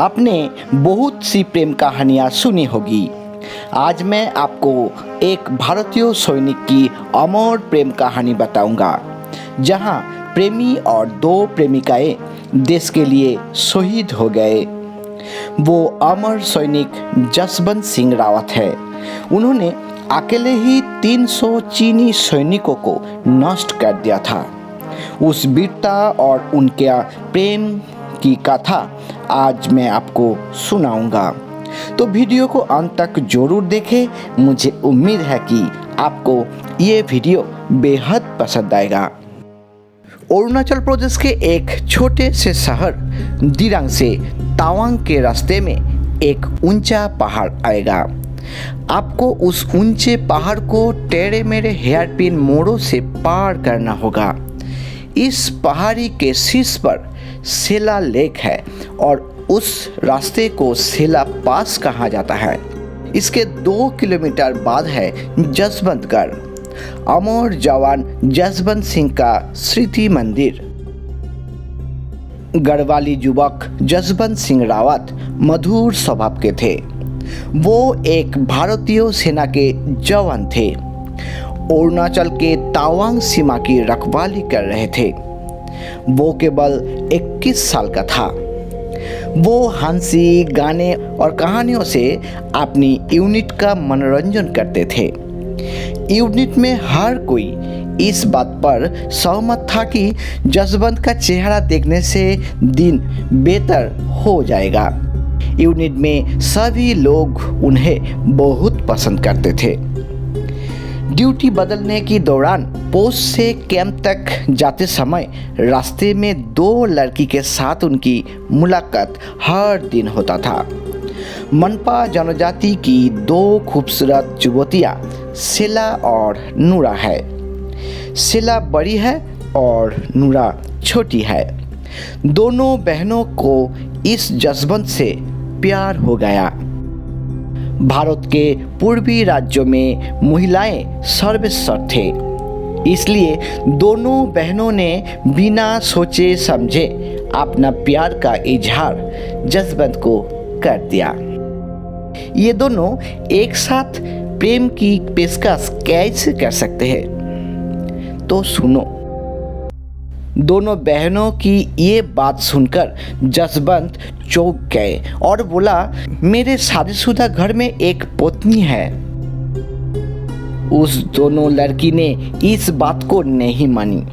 आपने बहुत सी प्रेम कहानियाँ सुनी होगी। आज मैं आपको एक भारतीय सैनिक की अमर प्रेम कहानी बताऊंगा, जहां प्रेमी और दो प्रेमिकाएं देश के लिए शहीद हो गए। वो अमर सैनिक जसवंत सिंह रावत है। उन्होंने अकेले ही 300 चीनी सैनिकों को नष्ट कर दिया था। उस वीरता और उनके प्रेम की कथा आज मैं आपको सुनाऊंगा, तो वीडियो को अंत तक जरूर देखें। मुझे उम्मीद है कि आपको ये वीडियो बेहद पसंद आएगा। अरुणाचल प्रदेश के एक छोटे से शहर दिरांग से तावांग के रास्ते में एक ऊंचा पहाड़ आएगा। आपको उस ऊंचे पहाड़ को टेढ़े मेढ़े हेयरपिन मोड़ों से पार करना होगा। इस पहाड़ी के शीर्ष पर सेला लेक है और उस रास्ते को सेला पास कहा जाता है। इसके 2 किलोमीटर बाद है जसवंतगढ़, अमर जवान जसवंत सिंह का स्मृति मंदिर। गढ़वाली युवक जसवंत सिंह रावत मधुर स्वभाव के थे। वो एक भारतीय सेना के जवान थे। अरुणाचल के तावांग सीमा की रखवाली कर रहे थे। वो केवल 21 साल का था। वो हंसी, गाने और कहानियों से अपनी यूनिट का मनोरंजन करते थे। यूनिट में हर कोई इस बात पर सहमत था कि जसवंत का चेहरा देखने से दिन बेहतर हो जाएगा। यूनिट में सभी लोग उन्हें बहुत पसंद करते थे। ड्यूटी बदलने के दौरान पोस्ट से कैंप तक जाते समय रास्ते में 2 लड़की के साथ उनकी मुलाकात हर दिन होता था। मनपा जनजाति की 2 खूबसूरत युवतियाँ सेला और नूरा है। सेला बड़ी है और नूरा छोटी है। दोनों बहनों को इस जसवंत से प्यार हो गया। भारत के पूर्वी राज्यों में महिलाएं सर्वश्रेष्ठ थे, इसलिए दोनों बहनों ने बिना सोचे समझे अपना प्यार का इजहार जसवंत को कर दिया। ये दोनों एक साथ प्रेम की पेशकश कैसे कर सकते हैं, तो सुनो। दोनों बहनों की ये बात सुनकर जसवंत चौंक गए और बोला, मेरे शादीशुदा घर में एक पत्नी है। उस दोनों लड़की ने इस बात को नहीं मानी,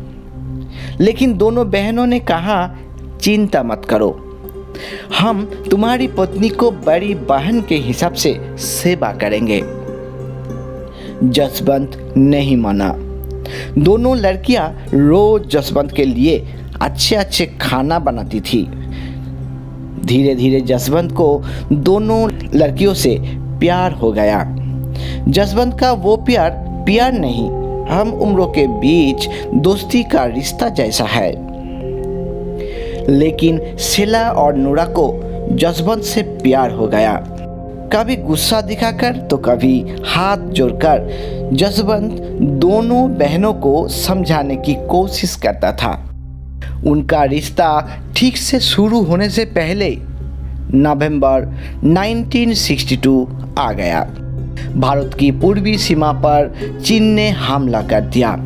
लेकिन दोनों बहनों ने कहा, चिंता मत करो, हम तुम्हारी पत्नी को बड़ी बहन के हिसाब से सेवा करेंगे। जसवंत नहीं माना। दोनों लड़कियां रोज जसवंत के लिए अच्छे खाना बनाती थी। धीरे धीरे जसवंत को दोनों लड़कियों से प्यार हो गया। जसवंत का वो प्यार नहीं, हम उम्रों के बीच दोस्ती का रिश्ता जैसा है। लेकिन सेला और नूरा को जसवंत से प्यार हो गया। कभी गुस्सा दिखाकर तो कभी हाथ जोड़कर जसवंत दोनों बहनों को समझाने की कोशिश करता था। उनका रिश्ता ठीक से शुरू होने से पहले नवंबर 1962 आ गया। भारत की पूर्वी सीमा पर चीन ने हमला कर दिया।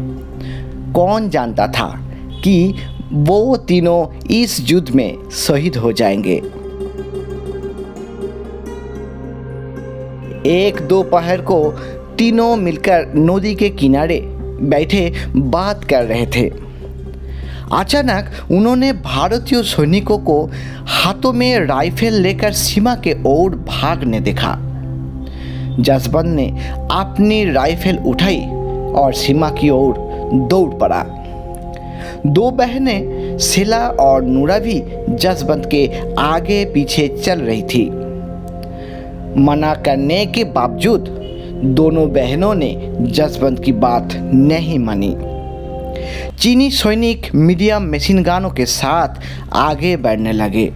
कौन जानता था कि वो तीनों इस युद्ध में शहीद हो जाएंगे। एक दोपहर को तीनों मिलकर नदी के किनारे बैठे बात कर रहे थे। अचानक उन्होंने भारतीय सैनिकों को हाथों में राइफल लेकर सीमा के ओर भागने देखा। जसवंत ने अपनी राइफल उठाई और सीमा की ओर दौड़ पड़ा। 2 बहनें सेला और नूरा भी जसवंत के आगे पीछे चल रही थी। मना करने के बावजूद दोनों बहनों ने जसवंत की बात नहीं मानी। चीनी सैनिक मीडियम मशीन गनों के साथ आगे बढ़ने लगे।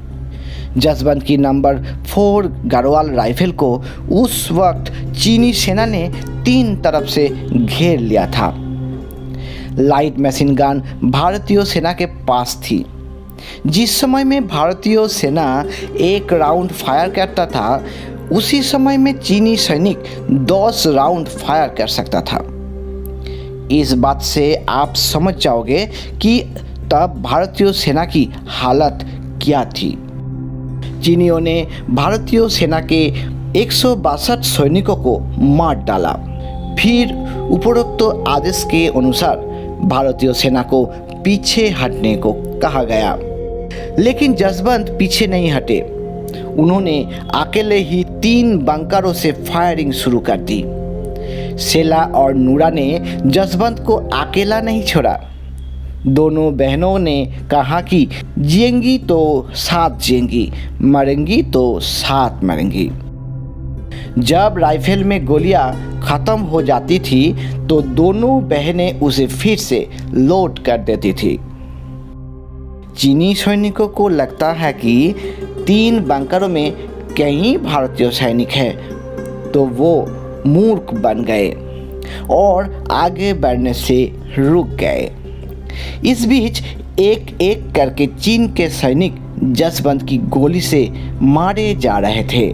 जसवंत की नंबर 4 गढ़वाल राइफल को उस वक्त चीनी सेना ने 3 तरफ से घेर लिया था। लाइट मशीन गन भारतीय सेना के पास थी। जिस समय में भारतीय सेना एक राउंड फायर करता था, उसी समय में चीनी सैनिक 10 राउंड फायर कर सकता था। इस बात से आप समझ जाओगे कि तब भारतीय सेना की हालत क्या थी। चीनियों ने भारतीय सेना के 162 सैनिकों को मार डाला। फिर उपरोक्त आदेश के अनुसार भारतीय सेना को पीछे हटने को कहा गया, लेकिन जसवंत पीछे नहीं हटे। उन्होंने अकेले ही 3 बंकरों से फायरिंग शुरू कर दी। सेला और नूरा ने जसवंत को अकेला नहीं छोड़ा। दोनों बहनों ने कहा कि जिएंगी तो साथ जिएंगी, मरेंगी तो साथ मरेंगी। जब राइफल में गोलियां खत्म हो जाती थी तो दोनों बहनें उसे फिर से लोड कर देती थी। चीनी सैनिकों को लगता है कि 3 बंकरों में कई भारतीय सैनिक हैं, तो वो मूर्ख बन गए और आगे बढ़ने से रुक गए। इस बीच एक एक करके चीन के सैनिक जसवंत की गोली से मारे जा रहे थे।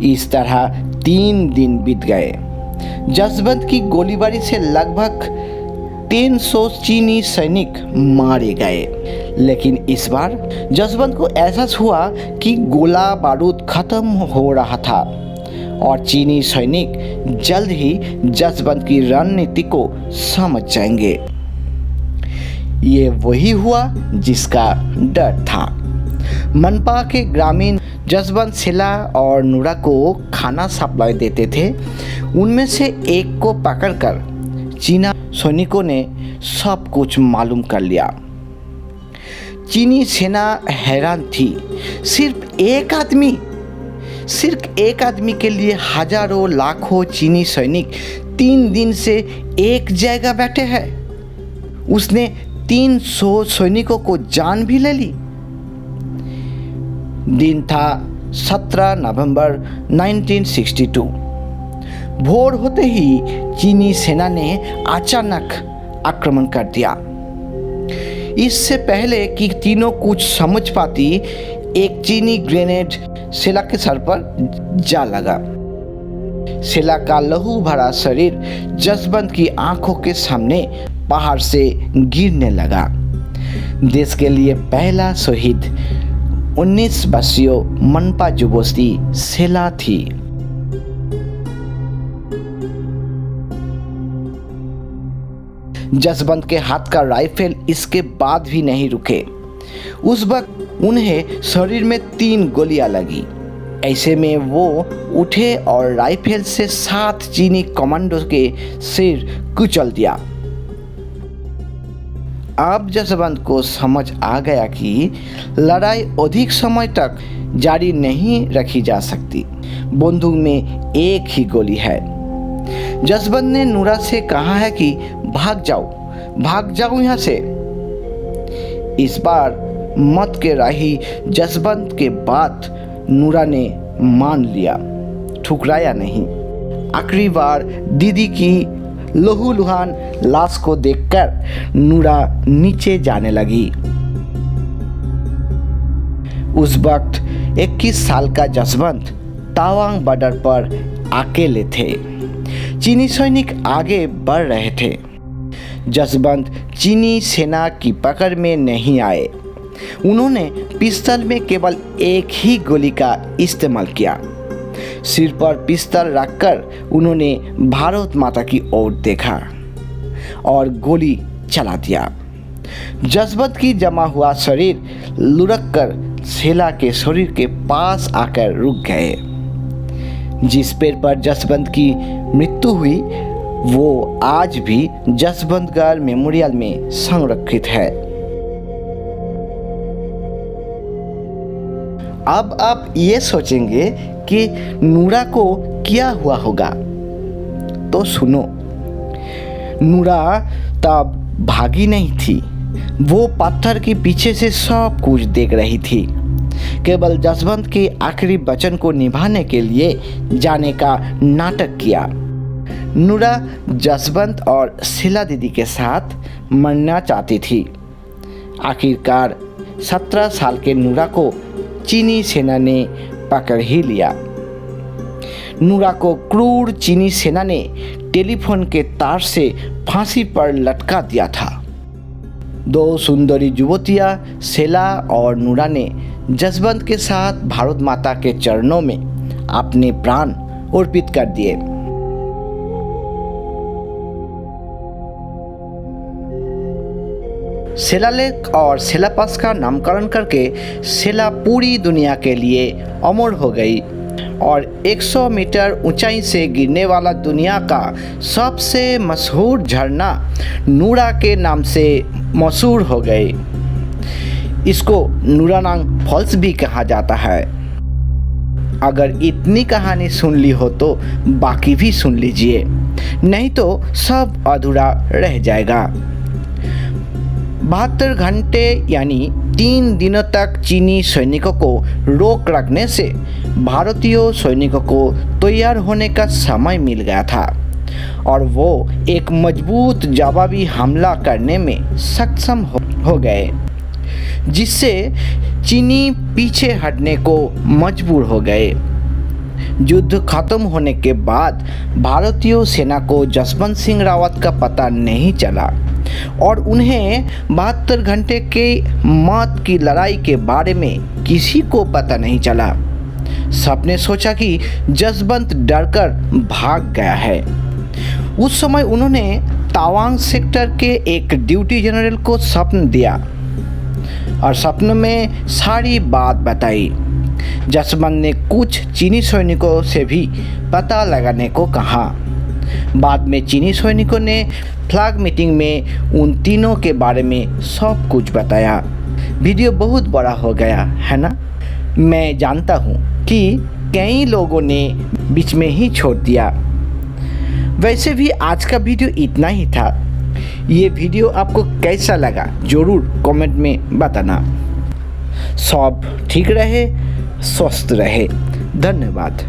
इस तरह 3 दिन बीत गए। जसवंत की गोलीबारी से लगभग 300 चीनी सैनिक मारे गए, लेकिन इस बार जसवंत को एहसास हुआ कि गोला बारूद खत्म हो रहा था और चीनी सैनिक जल्द ही जसवंत की रणनीति को समझ जाएंगे। ये वही हुआ जिसका डर था। मनपा के ग्रामीण जसवंत, सेला और नूरा को खाना सप्लाई देते थे। उनमें से एक को पकड़कर चीना सैनिकों ने सब कुछ मालूम कर लिया। चीनी सेना हैरान थी। सिर्फ एक आदमी के लिए हजारों लाखों चीनी सैनिक 3 दिन से एक जगह बैठे हैं। उसने 300 सैनिकों को जान भी ले ली। दिन था 17 नवंबर 1962। भोर होते ही चीनी सेना ने अचानक आक्रमण कर दिया। इससे पहले कि तीनों कुछ समझ पाती, एक चीनी ग्रेनेड सेला के सर पर जा लगा। सेला का लहू भरा शरीर जसवंत की आंखों के सामने पहाड़ से गिरने लगा। देश के लिए पहला शहीद 19 वर्षीय मनपा जुबोस्ती सेला थी। जसवंत के हाथ का राइफल इसके बाद भी नहीं रुके। उस वक्त उन्हें शरीर में 3 गोलियां लगी। ऐसे में वो उठे और राइफल से 7 चीनी कमांडो के सिर कुचल दिया। अब जसवंत को समझ आ गया कि लड़ाई अधिक समय तक जारी नहीं रखी जा सकती। बंदूक में एक ही गोली है। जसवंत ने नूरा से कहा है कि भाग जाओ यहाँ से। इस बार मत के राही जसवंत के बात नूरा ने मान लिया, ठुकराया नहीं। आखिरी बार दीदी की लहूलुहान लाश को देखकर नूरा नीचे जाने लगी। उस वक्त 21 साल का जसवंत तावांग बॉर्डर पर अकेले थे। चीनी सैनिक आगे बढ़ रहे थे। जसवंत चीनी सेना की पकड़ में नहीं आए। उन्होंने पिस्तौल में केवल एक ही गोली का इस्तेमाल किया। सिर पर पिस्तौल रखकर उन्होंने भारत माता की ओर देखा और गोली चला दिया। जसवंत की जमा हुआ शरीर लुढ़क कर सेला के शरीर के पास आकर रुक गए। जिस पेड़ पर जसवंत की मृत्यु हुई वो आज भी जसवंतगढ़ मेमोरियल में संरक्षित है। अब आप ये सोचेंगे कि नूरा को क्या हुआ होगा, तो सुनो। नूरा तब भागी नहीं थी। वो पत्थर के पीछे से सब कुछ देख रही थी। केवल जसवंत के आखिरी वचन को निभाने के लिए जाने का नाटक किया। नूरा जसवंत और शीला दीदी के साथ मरना चाहती थी। आखिरकार 17 साल के नूरा को चीनी सेना ने पकड़ ही लिया। नूरा को क्रूर चीनी सेना ने टेलीफोन के तार से फांसी पर लटका दिया था। 2 सुंदरी युवतियां सेला और नूरा ने जसवंत के साथ भारत माता के चरणों में अपने प्राण अर्पित कर दिए। सेला लेक और सेला पास का नामकरण करके सेला पूरी दुनिया के लिए अमर हो गई और 100 मीटर ऊंचाई से गिरने वाला दुनिया का सबसे मशहूर झरना नूरा के नाम से मशहूर हो गए। इसको नूरानांग फॉल्स भी कहा जाता है। अगर इतनी कहानी सुन ली हो तो बाकी भी सुन लीजिए, नहीं तो सब अधूरा रह जाएगा। 72 घंटे यानी 3 दिनों तक चीनी सैनिकों को रोक रखने से भारतीय सैनिकों को तैयार होने का समय मिल गया था और वो एक मजबूत जवाबी हमला करने में सक्षम हो गए, जिससे चीनी पीछे हटने को मजबूर हो गए। युद्ध खत्म होने के बाद भारतीय सेना को जसवंत सिंह रावत का पता नहीं चला और उन्हें 72 घंटे के मौत की लड़ाई के बारे में किसी को पता नहीं चला। सबने सोचा कि जसवंत डरकर भाग गया है। उस समय उन्होंने तावांग सेक्टर के एक ड्यूटी जनरल को स्वप्न दिया और स्वप्न में सारी बात बताई। जसवंत ने कुछ चीनी सैनिकों से भी पता लगाने को कहा। बाद में चीनी सैनिकों ने फ्लैग मीटिंग में उन तीनों के बारे में सब कुछ बताया। वीडियो बहुत बड़ा हो गया है ना। मैं जानता हूँ कि कई लोगों ने बीच में ही छोड़ दिया। वैसे भी आज का वीडियो इतना ही था। ये वीडियो आपको कैसा लगा ज़रूर कमेंट में बताना। सब ठीक रहे, स्वस्थ रहे। धन्यवाद।